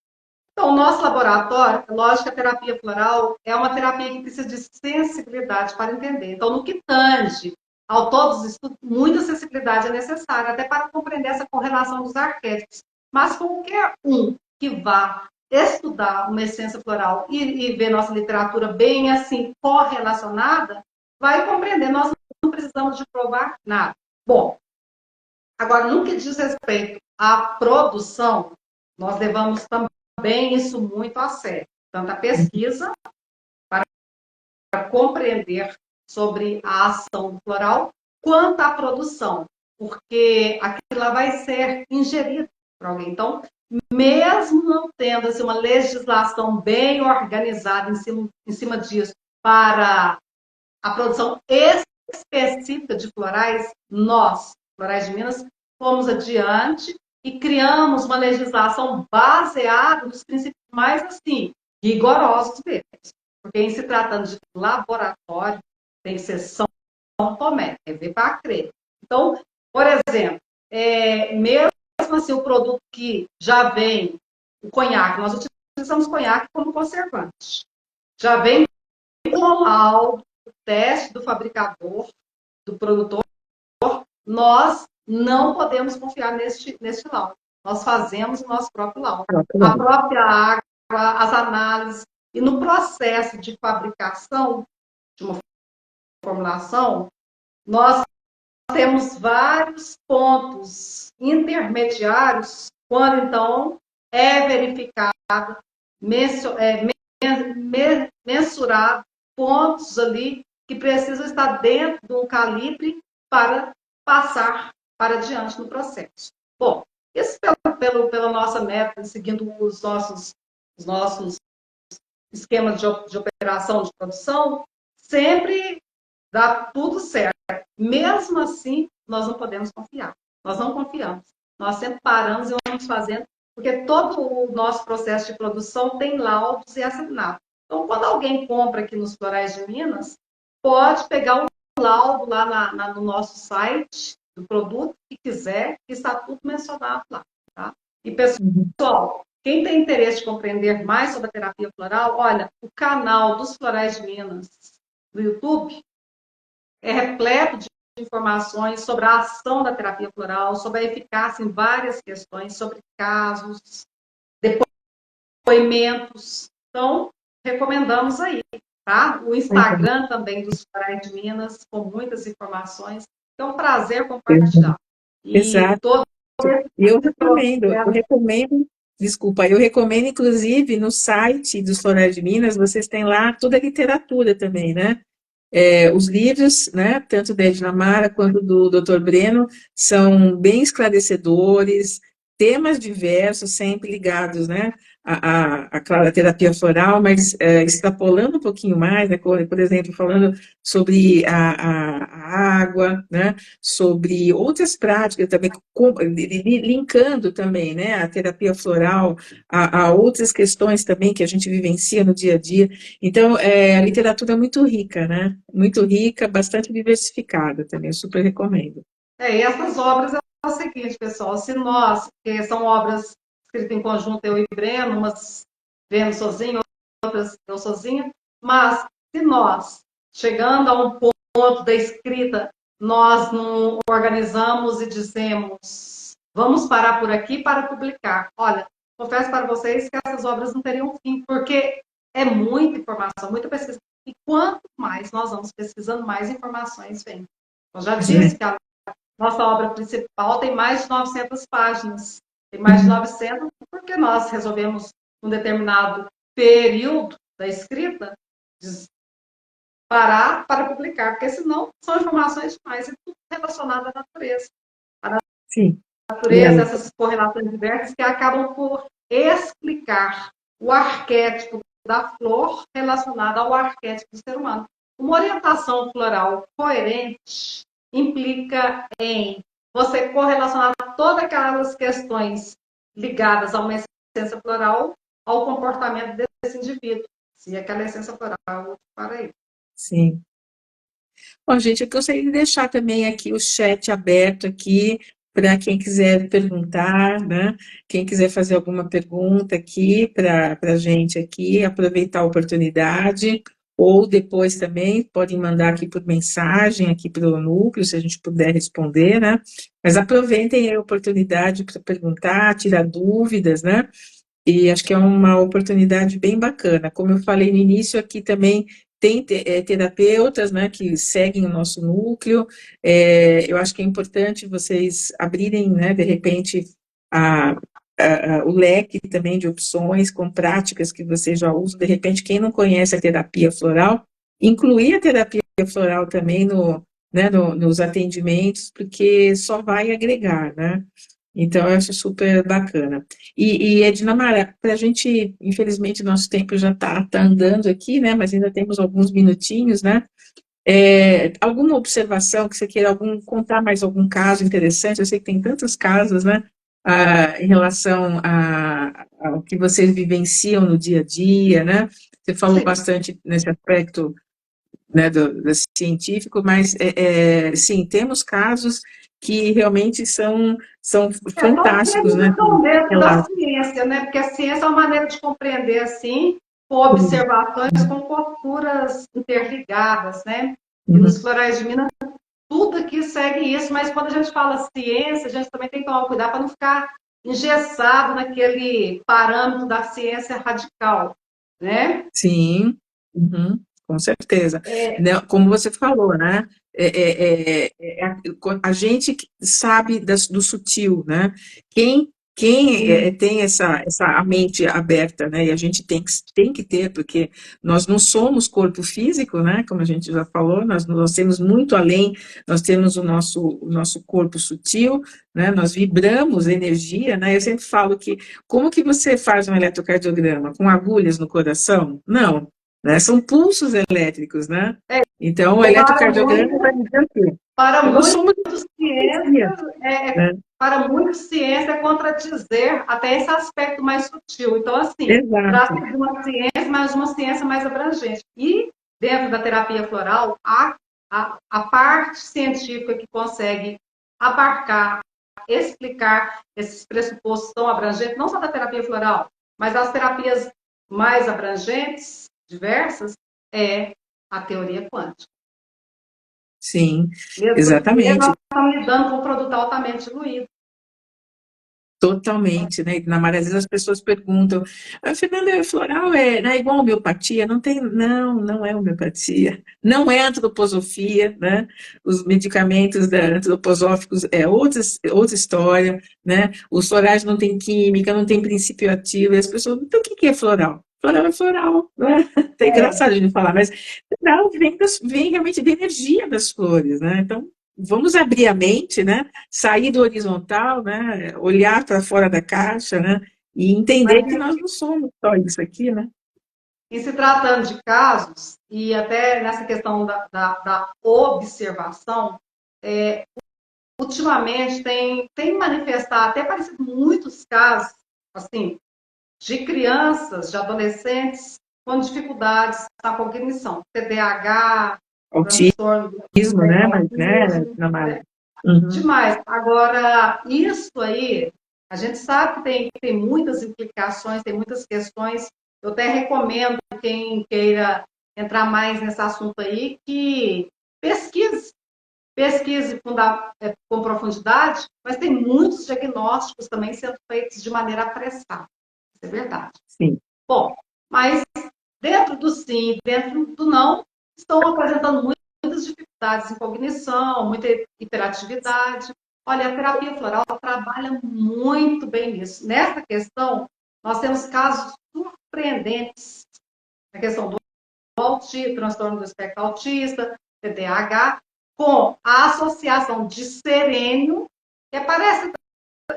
Então, o nosso laboratório, lógico que a terapia floral é uma terapia que precisa de sensibilidade para entender. Então, no que tange ao todos os estudos, muita sensibilidade é necessária, até para compreender essa correlação dos arquétipos. Mas qualquer um que vá estudar uma essência floral e ver nossa literatura bem assim correlacionada, vai compreender. Nós não precisamos de provar nada. Bom, agora, no que diz respeito à produção, nós levamos também isso muito a sério. Tanto a pesquisa, para compreender sobre a ação do floral, quanto a produção, porque aquilo lá vai ser ingerido por alguém. Então, mesmo não tendo assim, uma legislação bem organizada em cima disso para a produção específica de florais, nós, Florais de Minas, fomos adiante e criamos uma legislação baseada nos princípios mais assim, rigorosos mesmo. Porque em se tratando de laboratório, tem que ser São Tomé, é ver para crer. Então, por exemplo, mesmo assim, o produto que já vem, o conhaque, nós utilizamos conhaque como conservante. Já vem com laudo, o teste do fabricador, do produtor, nós não podemos confiar neste laudo. Nós fazemos o nosso próprio laudo. A própria água, as análises. E no processo de fabricação de uma formulação, nós temos vários pontos intermediários, quando então é verificado, mensurado pontos ali que precisam estar dentro de um calibre para passar para diante no processo. Bom, isso pela nossa meta, seguindo os nossos esquemas de operação de produção, sempre dá tudo certo. Mesmo assim, nós não podemos confiar. Nós não confiamos. Nós sempre paramos e vamos fazendo, porque todo o nosso processo de produção tem laudos e assinados. Então, quando alguém compra aqui nos Florais de Minas, pode pegar o laudo lá no nosso site, do produto que quiser, que está tudo mencionado lá. Tá? E, pessoal, quem tem interesse de compreender mais sobre a terapia floral, olha, o canal dos Florais de Minas no YouTube é repleto de informações sobre a ação da terapia floral, sobre a eficácia em várias questões, sobre casos, depoimentos. Então, recomendamos aí, tá? O Instagram também dos Florais de Minas, com muitas informações. É um prazer compartilhar. Exato. E eu recomendo, inclusive, no site dos Florais de Minas, vocês têm lá toda a literatura também, né? Os livros, né, tanto da Edna Mara quanto do Dr. Breno, são bem esclarecedores, temas diversos, sempre ligados, né, claro, a terapia floral, mas extrapolando um pouquinho mais, né, por exemplo, falando sobre a água, né, sobre outras práticas também, linkando também, né, a terapia floral a outras questões também que a gente vivencia no dia a dia. Então, a literatura é muito rica, né? Muito rica, bastante diversificada também, eu super recomendo. E essas obras é o seguinte, pessoal, se nós, que são obras escritas em conjunto, eu e Breno, umas Breno sozinho, outras eu sozinha, mas se nós, chegando a um ponto da escrita, nós não organizamos e dizemos, vamos parar por aqui para publicar. Olha, confesso para vocês que essas obras não teriam fim, porque é muita informação, muita pesquisa. E quanto mais nós vamos pesquisando, mais informações vêm. Eu já disse que a nossa obra principal tem mais de 900 páginas. Tem mais de 900 porque nós resolvemos, um determinado período da escrita, parar para publicar, porque senão são informações demais, é tudo relacionado à natureza. Sim. Natureza, essas correlações diversas que acabam por explicar o arquétipo da flor relacionado ao arquétipo do ser humano. Uma orientação floral coerente implica em você correlacionar todas aquelas questões ligadas a uma essência floral ao comportamento desse indivíduo, se aquela essência floral é para ele. Sim. Bom, gente, eu gostaria de deixar também aqui o chat aberto aqui para quem quiser perguntar, né? Quem quiser fazer alguma pergunta aqui para a gente aqui, aproveitar a oportunidade, ou depois também podem mandar aqui por mensagem, aqui pelo núcleo, se a gente puder responder, né? Mas aproveitem a oportunidade para perguntar, tirar dúvidas, né? E acho que é uma oportunidade bem bacana. Como eu falei no início, aqui também tem terapeutas, né, que seguem o nosso núcleo. Eu acho que é importante vocês abrirem, né, de repente, a, o leque também de opções com práticas que vocês já usam. De repente, quem não conhece a terapia floral, incluir a terapia floral também né, nos atendimentos, porque só vai agregar, né? Então, eu acho super bacana. Edna Mara, para a gente, infelizmente, nosso tempo já está andando aqui, né? Mas ainda temos alguns minutinhos, né? Alguma observação que você queira contar mais algum caso interessante? Eu sei que tem tantos casos, né? Em relação ao que vocês vivenciam no dia a dia, né? Você falou Sim. bastante nesse aspecto, né, do científico, mas sim, temos casos que realmente são fantásticos, né? Estão dentro da ciência, né? Porque a ciência é uma maneira de compreender assim, com observações, com culturas interligadas, né? E nos florais de Minas, tudo aqui segue isso, mas quando a gente fala ciência, a gente também tem que tomar cuidado para não ficar engessado naquele parâmetro da ciência radical, né? Sim, com certeza. Né, como você falou, né? A gente sabe do sutil, né? Quem tem a mente aberta, né? E a gente tem que ter, porque nós não somos corpo físico, né? Como a gente já falou, nós temos muito além, nós temos o nosso corpo sutil, né? Nós vibramos energia, né? Eu sempre falo que como que você faz um eletrocardiograma? Com agulhas no coração? Não, né? São pulsos elétricos, né? Então, o eletrocardiograma vai me dizer o quê? Para Nós somos ciência, né? para muitos, ciência é contradizer até esse aspecto mais sutil. Então, assim, trata de uma ciência, mas uma ciência mais abrangente. E, dentro da terapia floral, a parte científica que consegue abarcar, explicar esses pressupostos tão abrangentes, não só da terapia floral, mas das terapias mais abrangentes, diversas, é a teoria quântica. Sim, Mesmo exatamente. nós estamos lidando com um produto altamente diluído. Totalmente, né? Na maioria das vezes as pessoas perguntam, Fernanda, floral não é igual a homeopatia? Não é homeopatia, não é antroposofia, né? Os medicamentos antroposóficos é outra história, né? Os florais não têm química, não tem princípio ativo, e as pessoas, então o que é floral? Floral é floral, né? É engraçado a gente falar, mas floral vem realmente da energia das flores, né? Então, vamos abrir a mente, né? Sair do horizontal, né? Olhar para fora da caixa, né? E entender que nós não somos só isso aqui, né? E se tratando de casos, e até nessa questão da observação, ultimamente tem manifestado, até parecido muitos casos, assim, de crianças, de adolescentes com dificuldades na cognição, TDAH, transtorno do Autismo, né? Mas, né, autismo, Namara? demais. Agora, isso aí, a gente sabe que tem muitas implicações, tem muitas questões. Eu até recomendo quem queira entrar mais nesse assunto aí, que pesquise. Pesquise com profundidade, mas tem muitos diagnósticos também sendo feitos de maneira apressada. Isso é verdade. Sim. Bom, mas dentro do sim, dentro do não, estão apresentando muitas dificuldades em cognição, muita hiperatividade. Olha, a terapia floral trabalha muito bem nisso. Nessa questão, nós temos casos surpreendentes na questão do autismo, transtorno do espectro autista, TDAH, com a associação de serênio, que aparece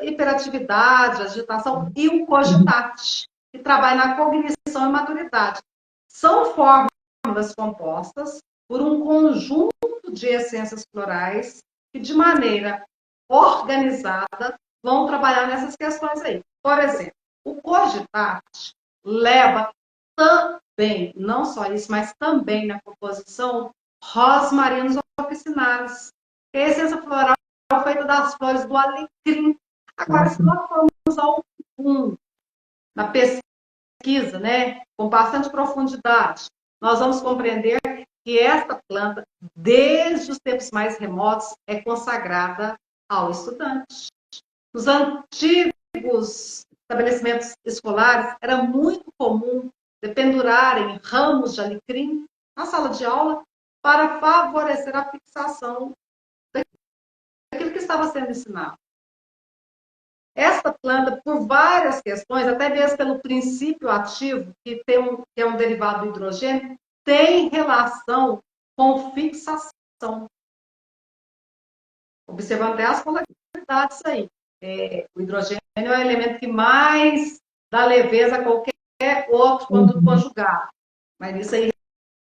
hiperatividade, agitação, e o cogitate, que trabalha na cognição e maturidade. São fórmulas compostas por um conjunto de essências florais que, de maneira organizada, vão trabalhar nessas questões aí. Por exemplo, o cogitate leva também, não só isso, mas também na composição, rosmarinos officinalis, que é a essência floral feita das flores do alecrim. Agora, se nós formos ao fundo, na pesquisa, né, com bastante profundidade, nós vamos compreender que esta planta, desde os tempos mais remotos, é consagrada ao estudante. Nos antigos estabelecimentos escolares, era muito comum pendurarem ramos de alecrim na sala de aula para favorecer a fixação daquilo que estava sendo ensinado. Esta planta, por várias questões, até mesmo pelo princípio ativo, que é um derivado do hidrogênio, tem relação com fixação. Observando até as polaridades aí. O hidrogênio é o elemento que mais dá leveza a qualquer outro quando conjugado. Mas isso aí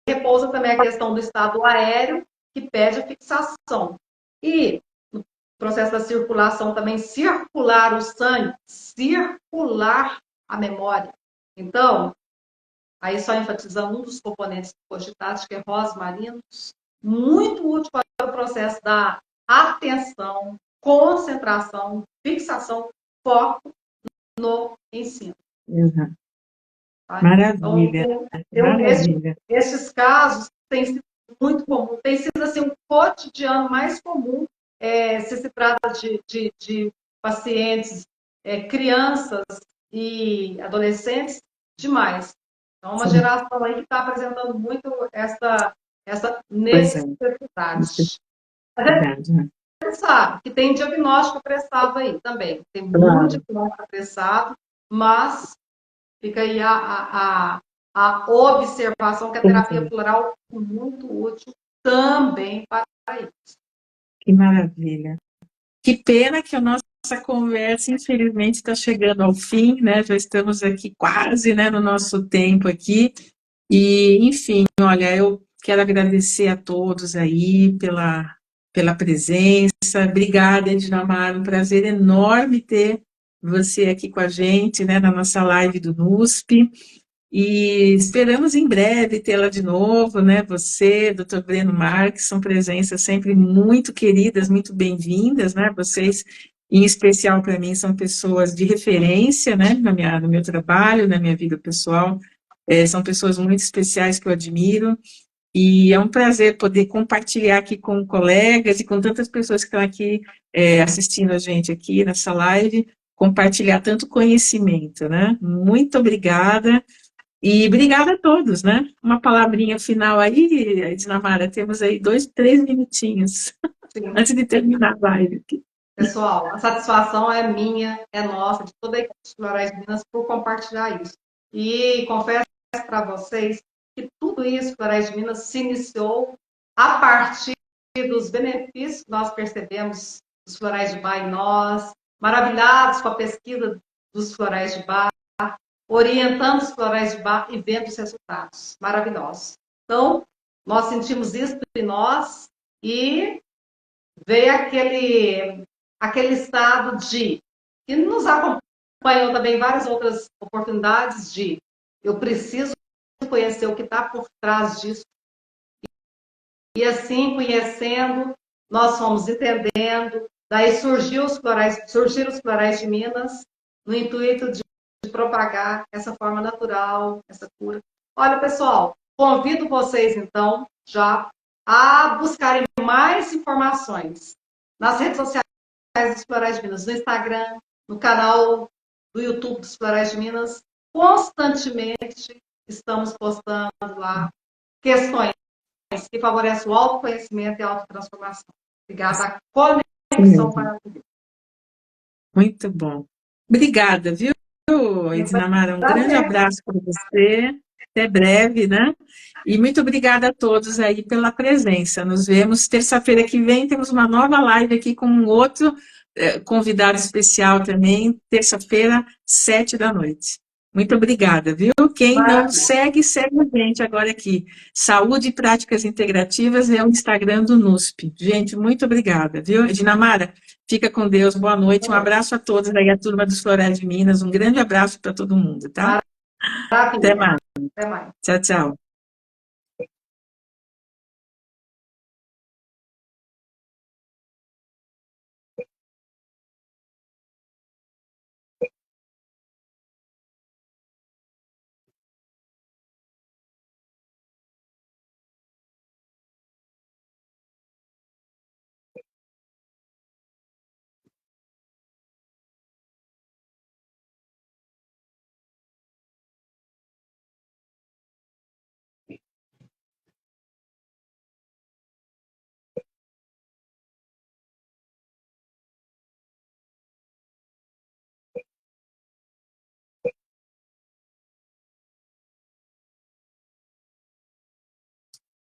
repousa também a questão do estado aéreo, que pede a fixação. E no processo da circulação também, circular o sangue, circular a memória. Então, aí só enfatizando um dos componentes cogitados, que é rosmarinos, muito útil para o processo da atenção, concentração, fixação, foco no ensino. Uhum. Tá? Maravilha. Então, Maravilha. esses casos têm sido muito comum, tem sido assim, um cotidiano mais comum se trata de pacientes, crianças e adolescentes, demais. Então, uma geração aí que está apresentando muito essa necessidade. A gente sabe que tem diagnóstico apressado aí também. Tem muito diagnóstico apressado, mas fica aí a observação que a terapia floral é muito útil também para isso. Que maravilha. Que pena que a nossa conversa, infelizmente, está chegando ao fim, né? Já estamos aqui quase, né, no nosso tempo aqui. E, enfim, olha, eu quero agradecer a todos aí pela presença. Obrigada, Edinamara, um prazer enorme ter você aqui com a gente, né, na nossa live do NUSP. E esperamos em breve tê-la de novo, né? Você, Dr. Breno Marques, são presenças sempre muito queridas, muito bem-vindas, né? Vocês, em especial para mim, são pessoas de referência, né? No meu trabalho, na minha vida pessoal. São pessoas muito especiais que eu admiro. E é um prazer poder compartilhar aqui com colegas e com tantas pessoas que estão aqui assistindo a gente aqui nessa live, compartilhar tanto conhecimento, né? Muito obrigada. E obrigada a todos, né? Uma palavrinha final aí, Dinamara, temos aí 2, 3 minutinhos antes de terminar a live. Pessoal, a satisfação é minha, é nossa, de toda a equipe de Florais Minas, por compartilhar isso. E confesso para vocês que tudo isso, Florais de Minas, se iniciou a partir dos benefícios que nós percebemos dos florais de Bach e nós, maravilhados com a pesquisa dos florais de Bach, orientando os florais de Bach e vendo os resultados maravilhosos. Então, nós sentimos isso em nós e veio aquele estado que nos acompanhou também várias outras oportunidades eu preciso conhecer o que está por trás disso. E assim, conhecendo, nós fomos entendendo, daí surgiram os florais de Minas, no intuito de propagar essa forma natural, essa cura. Olha, pessoal, convido vocês, então, já a buscarem mais informações nas redes sociais dos Florais de Minas, no Instagram, no canal do YouTube dos Florais de Minas. Constantemente estamos postando lá questões que favorecem o autoconhecimento e a autotransformação. Obrigada à conexão para a vida. Muito bom. Obrigada, viu, Edinamara? Um grande abraço para você. Até breve, né? E muito obrigada a todos aí pela presença. Nos vemos terça-feira que vem. Temos uma nova live aqui com um outro convidado especial também, terça-feira, 7h. Muito obrigada, viu? Quem não segue a gente agora aqui. Saúde e Práticas Integrativas é o Instagram do NUSP. Gente, muito obrigada, viu? Edinamara, fica com Deus, boa noite. Um abraço a todos aí, a turma dos Florais de Minas. Um grande abraço para todo mundo, tá? Até mais. Até mais. Tchau, tchau.